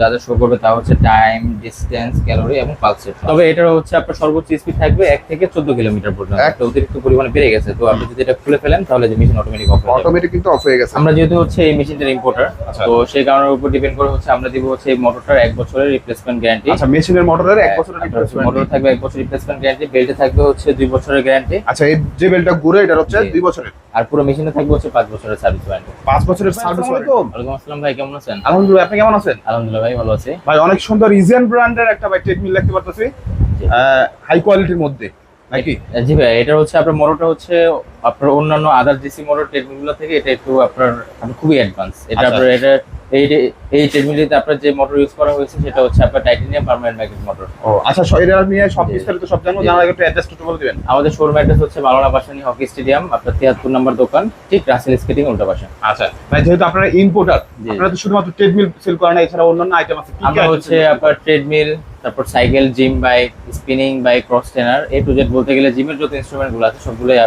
যা যা শো করবে তা হচ্ছে টাইম, ডিসটেন্স, ক্যালোরি এবং পালস রেট। তবে এটা হচ্ছে আপনার সর্বোচ্চ স্পিড থাকবে 1 থেকে 14 কিলোমিটার পর্যন্ত। একটা অতিরিক্ত পরিমাণে বেড়ে গেছে, তো আপনি যদি এটা খুলে ফেলেন তাহলে যে মেশিন অটোমেটিক অফ হয়ে যাবে। অটোমেটিক কিন্তু অফ হয়ে গেছে। আমরা যেহেতু হচ্ছে এই মেশিনটার ইম্পোর্টার, তো সেই কারণের উপর ডিপেন্ড করে হচ্ছে আমরা দিব হচ্ছে এই মোটরটার 1 বছরের রিপ্লেসমেন্ট গ্যারান্টি। আচ্ছা, মেশিনের মোটরের 1 বছরের রিপ্লেসমেন্ট। মোটর থাকবে 1 বছর রিপ্লেসমেন্ট গ্যারান্টি, বেল্টে থাকবে হচ্ছে 2 বছরের গ্যারান্টি। আচ্ছা, এই যে বেলটা ঘুরে এটা হচ্ছে 2 বছরের, আর পুরো মেশিনে থাকবে হচ্ছে 5 বছরের সার্ভিস ওয়ারেন্টি। 5 বছরের সার্ভিস ওয়ারেন্টি। ওয়ালাইকুম আসসালাম ভাই, কেমন আছেন? আলহামদুলিল্লাহ, আপনি কেমন আছেন? আলহামদুলিল্লাহ ভাই, ভালো আছি ভাই। অনেক সুন্দর ইজিয়ান ব্র্যান্ডের একটা ভাই ট্রেডমিল দেখতে পারতেছি, হাই কোয়ালিটির মধ্যে নাকি? জি ভাই, এটা হচ্ছে আপনার মোটরটা হচ্ছে আপনার অন্যান্য আদার ডিসি মোটর ট্রেডমিলগুলো থেকে এটা একটু আপনার খুবই অ্যাডভান্স। এটা আপনার এটা এই ট্রেডমিলটিতে আপনার যে মোটর ইউজ করা হয়েছে সেটা হচ্ছে আপনার টাইটানিয়াম পার্মানেন্ট ম্যাগনেট মোটর। ও আচ্ছা, এটা নিয়ে সব বিস্তারিত সব জানবো। জানার আগে একটু অ্যাড্রেস একটু বলে দিবেন। আমাদের শোরুম অ্যাড্রেস হচ্ছে মাওলানা ভাসানী হকি স্টেডিয়াম, আপনার 73 নম্বর দোকান, ঠিক রাসেল স্কেটিং উল্টা পাশে। আচ্ছা ভাই, যেহেতু আপনারা ইম্পোর্টার, আপনারা তো শুধুমাত্র ট্রেডমিল সেল করেন না, এছাড়া অন্যান্য আইটেম আছে? আমরা হচ্ছে আপনার ট্রেডমিল, তারপর cycle, gym bike, spinning bike, cross trainer, A to Z বলতে গেলে জিমের যত ইনস্ট্রুমেন্ট গুলো আছে সবগুলোই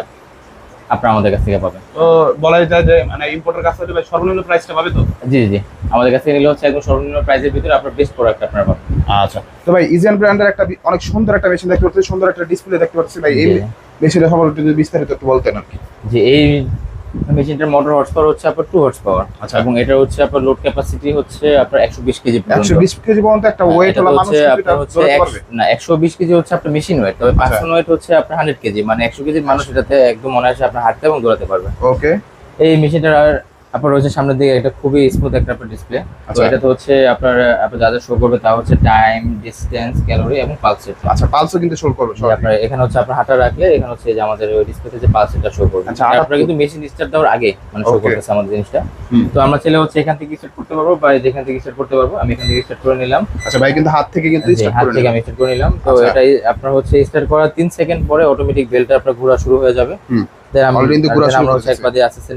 আপনারা আমাদের কাছ থেকে পাবেন। তো বলাই যায় যে মানে ইম্পোর্টার কাছ থেকে সর্বনিম্ন প্রাইসটা পাবে তো? জি জি, আমাদের কাছ থেকে নিলে হচ্ছে একদম সর্বনিম্ন প্রাইসের ভিতরে আপনার বেস্ট প্রোডাক্ট আপনারা পাবেন। আচ্ছা, তো ভাই ইজিয়ান ব্র্যান্ডের একটা অনেক সুন্দর একটা মেশিন দেখতে পাচ্ছি, সুন্দর একটা ডিসপ্লে দেখতে পাচ্ছি ভাই। এই মেশিনের সম্পর্কে যদি বিস্তারিত একটু বলতেন আর কি। যে এই মেশিনটার মোটর হর্স পাওয়ার হচ্ছে আপনার 2 হর্স পাওয়ার। আচ্ছা, এবং এটা হচ্ছে আপনার লোড ক্যাপাসিটি হচ্ছে আপনার 120 কেজি পর্যন্ত। 120 কেজি পর্যন্ত একটা ওয়েট হলো মানুষ এটা হচ্ছে না 120 কেজি হচ্ছে আপনার মেশিন ওয়েট, তবে পার্সন ওয়েট হচ্ছে আপনার 100 কেজি, মানে 100 কেজির মানুষ এটাতে একদম অনায়াসে আপনার হাঁটতে এবং দৌড়াতে পারবে। ওকে। এই মেশিনটার আপনার রয়েছে সামনের দিকে এটা খুবই স্মুথ একটা আপনার ডিসপ্লে। তো এটা তো হচ্ছে আপনার যা যা শো করবে তা হচ্ছে টাইম, ডিসটেন্স, ক্যালোরি এবং পালস রেট। আচ্ছা, পালসও কিন্তু শো করবে সব। আপনার এখানে হচ্ছে আপনার হাঁটা রাখলে এখানে হচ্ছে যে আমাদের ওই ডিসপ্লেতে যে পালস রেটটা শো করবে। আচ্ছা, আপনারা কিন্তু মেশিন স্টার্ট দেওয়ার আগে মানে শো করতেছে আমাদের জিনিসটা। তো আমরা চাইলে হচ্ছে এখান থেকে স্টার্ট করতে পারবো বা যেখান থেকে স্টার্ট করতে পারবো। আমি এখান থেকে স্টার্ট করে নিলাম। আচ্ছা ভাই, কিন্তু হাত থেকে কিন্তু স্টার্ট হাত থেকে আমি স্টার্ট করে নিলাম। তো এটাই আপনার হচ্ছে স্টার্ট করার 3 সেকেন্ড পরে অটোমেটিক বেলটা আপনার ঘোরা শুরু হয়ে যাবে।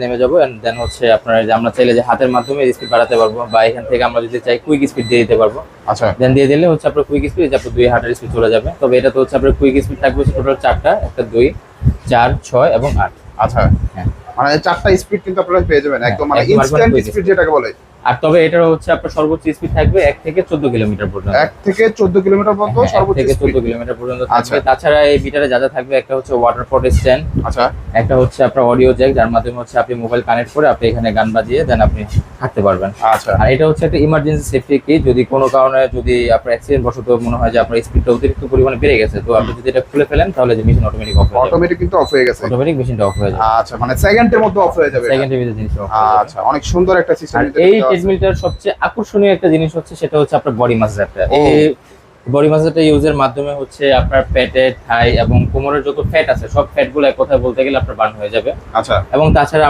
নেমে যাবো। দেন হচ্ছে আপনার আমরা চাইলে যে হাতের মাধ্যমে স্পিড বাড়াতে পারবো, বা এখান থেকে আমরা যদি চাই কুইক স্পিড দিয়ে দিতে পারবো। আচ্ছা, দেন দিয়ে দিলে হচ্ছে আপনার কুইক স্পিড আপনার 2 হার্টের স্পিড চলে যাবে। তবে এটা তো হচ্ছে আপনার কুইক স্পিড থাকবে টোটাল 4টা, একটা 2, 4, 6 এবং 8। আচ্ছা, হ্যাঁ, মানে 4টা স্পিড কিন্তু আপনারা পেয়ে যাবেন একদম, মানে ইনস্ট্যান্ট স্পিড যেটাকে বলে। আর তবে এটার হচ্ছে আপনার সর্বোচ্চ স্পিড থাকবে 1 থেকে 14 কিলোমিটার পর্যন্ত। 1 থেকে 14 কিলোমিটার পর্যন্ত সর্বোচ্চ থেকে স্পিড। 14 কিলোমিটার পর্যন্ত থাকবে। তাছাড়া এই মিটারে যা যা থাকবে, একটা হচ্ছে ওয়াটার পট স্ট্যান্ড, আচ্ছা, একটা হচ্ছে আপনার অডিও জ্যাক, যার মাধ্যমে হচ্ছে আপনি মোবাইল কানেক্ট করে আপনি এখানে গান বাজিয়ে দেন আপনি হাঁটতে পারবেন। আচ্ছা, আর এটা হচ্ছে একটা ইমার্জেন্সি সেফটি কি, যদি কোনো কারণে যদি আপনার অ্যাক্সিডেন্ট বশত মনে হয় যে আপনার স্পিডটা অতিরিক্ত পরিমাণে বেড়ে গেছে, তো আপনি যদি এটা খুলে ফেলেন তাহলে যে মেশিন অটোমেটিক অফ হয়ে যাবে। অটোমেটিক কিন্তু অফ হয়ে গেছে, অটোমেটিক মেশিনটা অফ হয়ে যাবে। আচ্ছা, মানে সেকেন্ডের মধ্যে অফ হয়ে যাবে, সেকেন্ডের ভিতরে জিনিসটা অফ হয়ে যাবে। আচ্ছা, অনেক সুন্দর একটা সিস্টেম। আর এই ট্রেডমিলটার সবচেয়ে আকর্ষণীয় একটা জিনিস হচ্ছে সেটা হচ্ছে আপনার বডি ম্যাসাজটা। এই বডি ম্যাসাজটা ইউজের মাধ্যমে হচ্ছে আপনার পেটে, থাই এবং কোমরের যত ফ্যাট আছে সব ফ্যাট গুলো এক কথায় বলতে গেলে আপনার বার্ন হয়ে যাবে। আচ্ছা, এবং তাছাড়া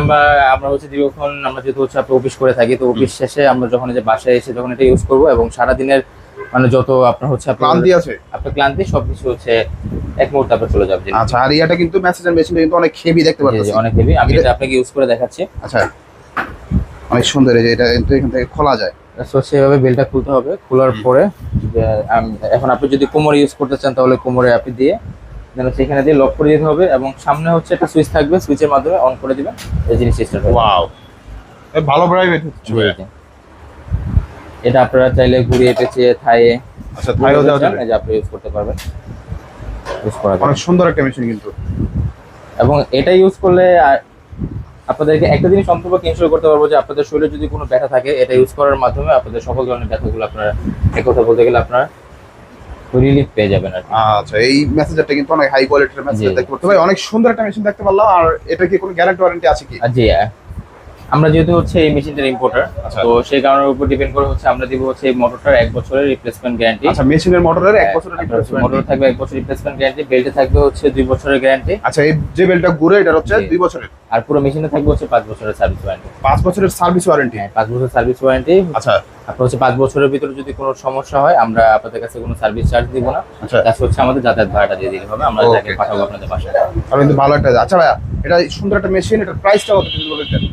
আমরা হচ্ছে দীর্ঘক্ষণ আমরা যেহেতু হচ্ছে আপনার অফিস করে থাকি, তো অফিস শেষে আমরা যখন যে বাসায় এসে যখন এটা ইউজ করবো এবং সারাদিনের মানে যত আপনার হচ্ছে ক্লান্তি আছে, আপনার ক্লান্তি সবকিছু হচ্ছে এক মুহূর্তে আপনার চলে যাবে। আচ্ছা, আর এটা কিন্তু মেসেঞ্জার মেশিনটা কিন্তু অনেক হেভি দেখতে পাচ্ছেন। অনেক হেভি, আমি এটা আপনাকে ইউজ করে দেখাচ্ছি। আচ্ছা, অনেক সুন্দর। এই যে এটা কিন্তু এখান থেকে খোলা যায়। সেভাবে বেলটা খুলতে হবে। খোলার পরে এখন আপনি যদি কোমরে ইউজ করতে চান তাহলে কোমরে আপনি দিয়ে দেন হচ্ছে এখানে দিয়ে লক করে দিতে হবে, এবং সামনে হচ্ছে একটা সুইচ থাকবে, সুইচের মাধ্যমে অন করে দিবেন, এই জিনিসটা স্টার্ট হবে। ওয়াও, ভালো প্রাইভেট হচ্ছে এটা আপনারা চাইলে ঘুরিয়ে পেঁচিয়ে থাইয়ে, আচ্ছা, থাইও দেওয়া যাবে, এই যে আপনি ইউজ করতে পারবেন। ইউজ করা অনেক সুন্দর একটা মেশিন কিন্তু। এবং এটা ইউজ করলে আপনাদেরকে একটা জিনিস সম্পূর্ণ ইনশিওর করতে পারবো যে আপনাদের শরীরে যদি কোনো ব্যথা থাকে, এটা ইউজ করার মাধ্যমে আপনাদের সকল ধরনের ব্যথাগুলো আপনারা এক কথা বলতে গেলে আপনারা রিলিফ পেয়ে যাবেন আর কি। আচ্ছা, এই মেসেঞ্জারটা কিন্তু অনেক হাই কোয়ালিটির মেসেঞ্জার দেখতে পাচ্ছি ভাই। অনেক সুন্দর একটা মেশিন দেখতে পারলাম। আর এটা কি কোনো গ্যারান্টি ওয়ারেন্টি আছে কি? জি, আমরা যেহেতু হচ্ছে এই মেশিনটার ইম্পোর্টার, তো সেই কারণের উপর ডিপেন্ড করে হচ্ছে আমরা দিব হচ্ছে এই মোটরটার 1 বছরের রিপ্লেসমেন্ট গ্যারান্টি। আচ্ছা, মেশিনের মোটরের 1 বছরের রিপ্লেসমেন্ট, মোটর থাকবে 1 বছর রিপ্লেসমেন্ট গ্যারান্টি, বেল্টে থাকবে হচ্ছে 2 বছরের গ্যারান্টি। আচ্ছা, এই যে বেলটা ঘুরে এটা হচ্ছে 2 বছরের, আর পুরো মেশিনে থাকবে হচ্ছে 5 বছরের সার্ভিস ওয়ারেন্টি। 5 বছরের সার্ভিস ওয়ারেন্টি? হ্যাঁ, 5 বছর সার্ভিস ওয়ারেন্টি। আচ্ছা, আপনার হচ্ছে 5 বছরের ভিতরে যদি কোনো সমস্যা হয় আমরা আপনাদের কাছে কোনো সার্ভিস চার্জ দিব না। আচ্ছা, তার হচ্ছে আমাদের যাতায়াত ভাড়াটা দিয়ে দিতে হবে, আমরা যাকে পাঠাবো আপনাদের বাসায়। আর কিন্তু ভালো একটা। আচ্ছা ভাইয়া, এটা সুন্দর একটা মেশিন, এটার প্রাইসটা কত যদি বলতেন?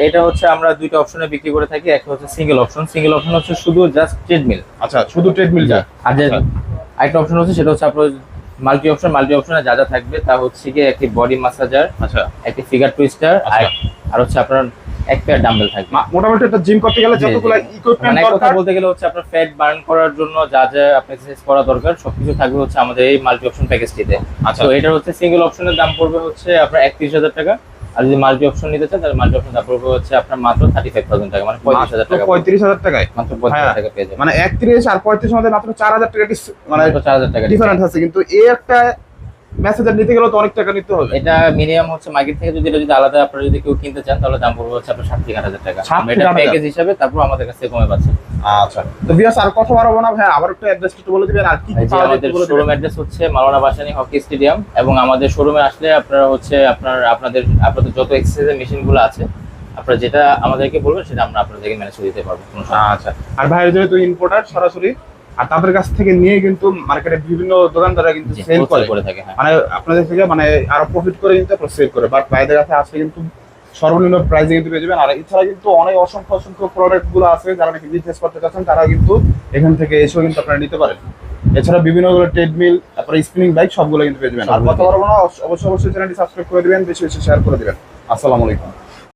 এটা হচ্ছে আমরা দুইটা অপশনে বিক্রি করে থাকি। একটা হচ্ছে সিঙ্গেল অপশন হচ্ছে শুধু জাস্ট ট্রেডমিল। আচ্ছা, শুধু ট্রেডমিল যা। আর যে আরেকটা অপশন হচ্ছে সেটা হচ্ছে আপনার মাল্টি অপশনে যা যা থাকবে তা হচ্ছে কি একটি বডি ম্যাসাজার, আচ্ছা, একটি ফিগার টুইস্টার, আর হচ্ছে আপনার এক পেয়ার ডাম্বেল থাকবে। মোটামুটি একটা জিম করতে গেলে জি, জি। যতগুলো ইকুইপমেন্ট মানে এক কথা দরকার বলতে গেলে হচ্ছে আপনার ফ্যাট বার্ন করার জন্য যা যা আপনি এক্সারসাইজ করা দরকার সবকিছু থাকবে হচ্ছে আমাদের এই মাল্টি অপশন প্যাকেজটিতে। আচ্ছা। তো এটার হচ্ছে সিঙ্গেল অপশনের দাম পড়বে হচ্ছে আপনার 31,000 টাকা, আর যদি মাল্টি অপশন নিতে চান তাহলে মাল্টি অপশন দাম পড়বে হচ্ছে আপনার মাত্র 35,000 টাকা, মানে 35,000 টাকা। 35,000 টাকায় মাত্র 35,000 টাকা পেয়ে যাবেন। মানে 31 আর 35 মধ্যে মাত্র 4,000 টাকা মানে মাত্র 4,000 টাকা ডিফারেন্স আছে, কিন্তু এই একটা মেসেঞ্জার নিতে গেলে তো অনেক টাকা নিতে হবে। এটা মিনিমাম হচ্ছে মার্কেট থেকে যদি এটা যদি আলাদা আপনারা যদি কেউ কিনতে চান তাহলে দাম পড়বে হচ্ছে আপনার 7 থেকে 8,000 টাকা। 7 থেকে এটা 8,000 প্যাকেজ হিসাবে, তারপর আমাদের কাছে কমে পাচ্ছে। আচ্ছা, তো ভিউয়ার্স আর কথা বাড়াবো না ভাই, আবার একটু অ্যাড্রেস একটু বলে দিবেন আর কি কি এই যে পাওয়া যায় আমাদের একটু বলে শোরুম দিবেন। অ্যাড্রেস হচ্ছে মাওলানা ভাসানী হকি স্টেডিয়াম, এবং আমাদের শোরুমে আসলে আপনারা হচ্ছে আপনাদের যত এক্সারসাইজের মেশিনগুলো আছে আপনারা যেটা আমাদেরকে বলবেন সেটা আমরা আপনাদেরকে ম্যানেজ করে দিতে পারবো, কোনো সমস্যা নেই। আচ্ছা, আর ভাইয়ের যেহেতু ইম্পোর্টার সরাসরি, আর তাদের কাছ থেকে নিয়ে কিন্তু মার্কেটে বিভিন্ন দোকানদাররা কিন্তু জি, সেল wholesale করে করে থাকে, হ্যাঁ। মানে আপনাদের থেকে মানে আরো প্রফিট করে কিন্তু আপনারা সেল করে, বাট ভাইদের কাছে আসলে কিন্তু সর্বনিম্ন প্রাইসে কিন্তু পেয়ে যাবেন। আর এছাড়া কিন্তু অনেক অসংখ্য প্রোডাক্ট গুলো আছে, যারা নাকি বিজনেস করতে চাচ্ছেন তারা কিন্তু এখান থেকে এসেও কিন্তু আপনারা নিতে পারেন। এছাড়া বিভিন্ন ট্রেডমিল, তারপরে স্পিনিং বাইক সবগুলো কিন্তু পেয়ে যাবেন। আর সবগুলো কথা বলবো না, অবশ্যই চ্যানেলটি সাবস্ক্রাইব করে দিবেন, বেশি বেশি শেয়ার করে দিবেন। আসসালামু আলাইকুম।